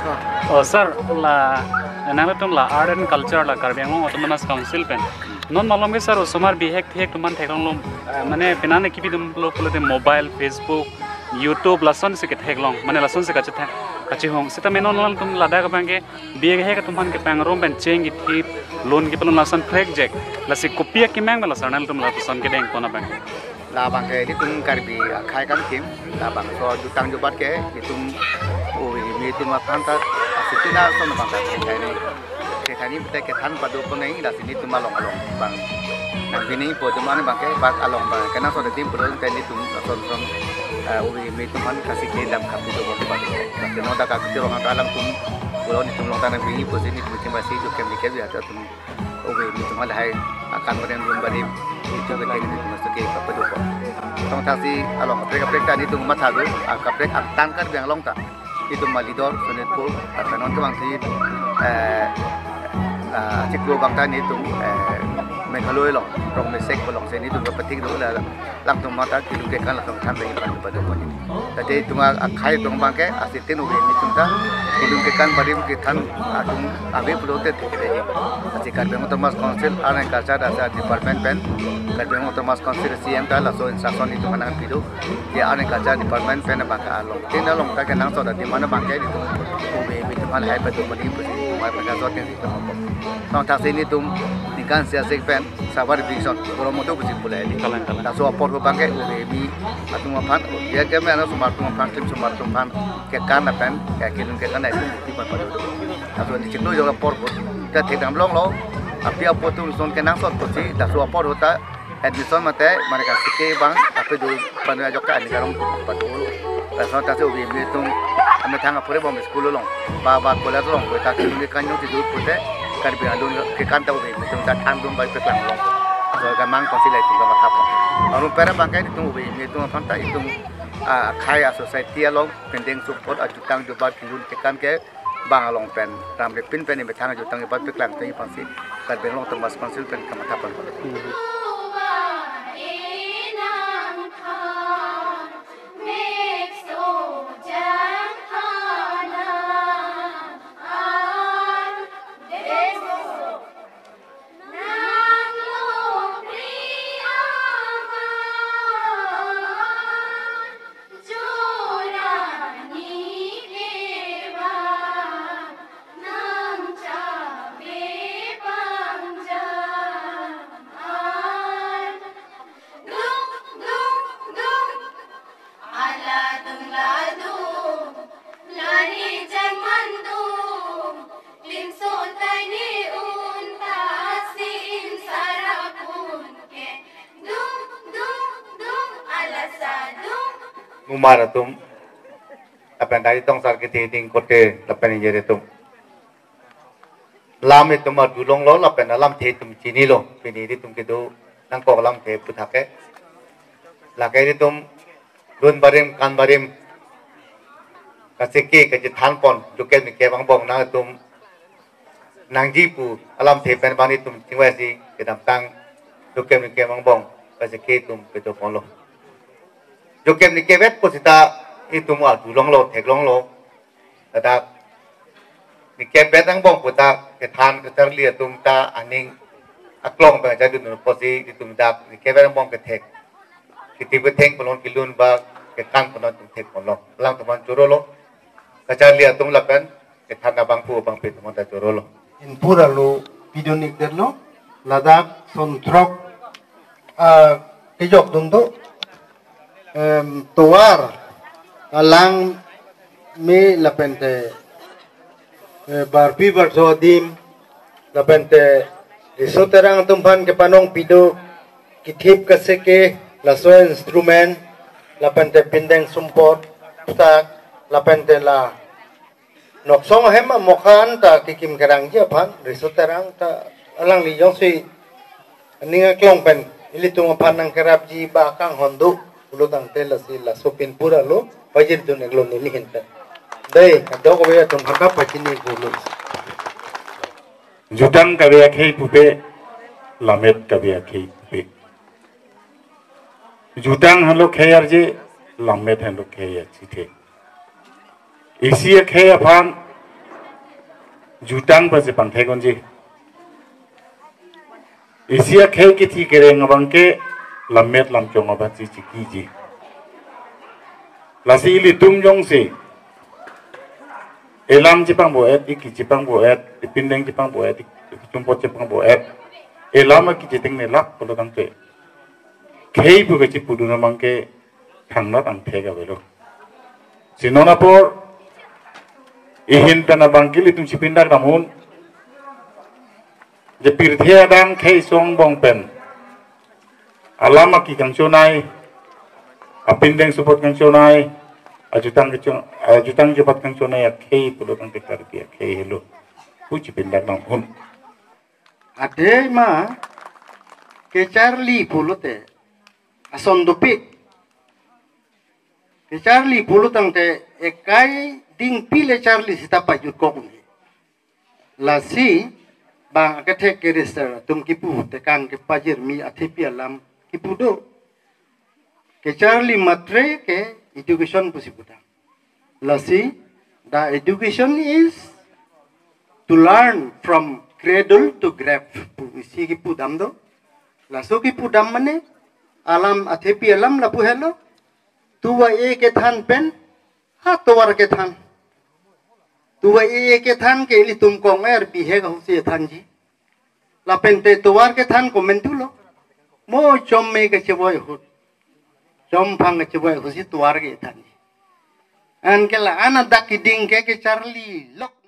Oh sir, la nang tum la art and culture la Karbi Anglong Autonomous Council pen. Non malum ke sir usumar bihek thek tuman theklong lom mane pinane kipi dum lo pulate mobile, Facebook, YouTube lason se ke theklong mane lason se kachet kachi hong sita menon lan tum lada ka bange bihek he ka tuman ke pangrom pen cheng it tip loan ke pelon lason crack jack la se kopia ke mang la sanal tum la son ke deng kona bange. La bangke di tum Karbi khai kan kim la bang so jutang jubat ke di tum mi tum apanta asitina son bangka ke tani bete ke than padu pengai la sini tum along bang nang bini po tum ane bangke bak along bang kana so de tim pro tani tum son mi tum han kasih ke dam kap itu bo padu ke no da ka ke ro ngang alam tum pro ni tum long tan bini po sini tum masih jo kem ke ya tum mi tum hai akan modern dum bari itu ke ini masuk ke padu ko tong tasi along prek tani tum mathadu ka prek tangkar yang long ta itu malidor sonet pol atau non kemang sih cikgu bangsa ni tu mengalui long rong mesek bolong sini tu kepetik dulu lah langsung mata kilu kekan langsung sampai pada pagi jadi itu akai dong bangke asitin ubi ni tu dah kilu kekan bari kitan atung abe pelote tikere asik Karbi Thomas Council anak kaca dasar department pen Karbi Thomas Council CM dah langsung instruction itu mana pilu dia anak kaca department pen bangka along tina long tak kenang so di mana bangke itu ubi itu mana hai pada pagi mai pada so tin itu tong tak sini tu kan siasik pen sabar bison kalau mau tu bersih pula ini tak so apor bangke ubi atung apa dia kami anak sumar tumpan ke kan pen ke kilun ke kan itu di pada atau di cikgu juga apor kita tidak belum lo api apa tu son kenang so bersih tak so apor hota admission mate mereka sikit bang tapi dulu pada jokka ni karong pada dulu so tak so ubi itu kami tangga pura bom sekolah long baba sekolah long kita kilun ke kan yang tidur putih Karbi alun ke kanta ubi itu tak tanggung baik pelang long so gamang konsil itu gamang apa orang pera bangkai itu ubi itu apa itu kaya society along pending support ajutang jubat kilun tekan ke bang along pen ramre pin pen betang ajutang jubat pelang tu pasti Karbi long Thomas Council pen kamatapan Mumaratum apa yang dari tong sar kita ting kote lapan yang jadi tum lam itu mah dulong lo lapan lam teh tum cini lo pini di tum kitu nang kok lam teh putake lakai di tum dun barim kan barim kasiki kaji tanpon duken ni kebang bong nang tum nang jipu alam teh pen bani tum tingwasi kedam tang duken ni kebang bong kasiki tum kitu pon lo Jokem ni kebet posita itu mual dulong lo, teglong lo, ada ni kebet ang bong puta ketan keterlihat tumta aning aklong baca dulu posi itu tumta ni kebet ang bong ketek, kiti beteng pelon kilun ba ketan pelon tumtek pelon, lang teman curo lo, keterlihat tum lapan ketan abang pu abang pet teman ta curo lo. In pura lo video nik derlo, ladak sontrok kejok tuntuk. Tuar alang mi lapente barbi barso dim lapente isoterang tumpan ke panong pido kitip kaseke laso instrument lapente pindeng sumpot tak lapente la noksong hema mokan ta kikim kerang je pan isoterang ta alang li jong si ninga klong pen ili tunga panang kerap ji bakang hondu ulo tang tela si la sopin pura lo pajir tu neglo ni hinta dai ado ko ya tum haka pachini gulo jutang kabya khei pupe lamet kabya khei pupe jutang halo khayar je lamet halo khayar chithe isi khaya phan jutang pa si pang thekon ji isia khe ki thi kereng abang ke lamet lam chong aba chi chi ki ji la si li tum jong si elam ji pang bo et iki ji pang bo et ipindeng ji pang bo et tum pot ji pang bo et elam ki ji ting ne lak polo tang te khe bu ke ji pudu na mang ke thang na tang the ga belo sinona por ihin tana bangkil itum si pindak namun je pirthia dang khe song bong pen alama ki kang chonai apindeng support kang chonai ajutang jepat kang chonai khe pulo kang tekar pia khe helo puchi pindak namun ade ma ke Charlie pulo te ason dupit ke Charlie pulo tang te ekai ding pile Charlie sita pa yut kok ni la si bang ka tek ke register tum ki pu te kang ke pajir mi athepi alam ki pu do ke Charlie matre ke education pusiputa la si the education is to learn from cradle to grave pu si ki pu dam do la so ki pu dam mane alam athepi alam la pu hello tuwa e ke than pen ha towar ke than tuwa e ke than ke li tum ko ngar bi he ga se than ji la pente towar ke than ko men tu lo mo chom me ke cheboy hut chom phang ke cheboy husi towar ke than ji an ke la ana dak ding ke Charlie lok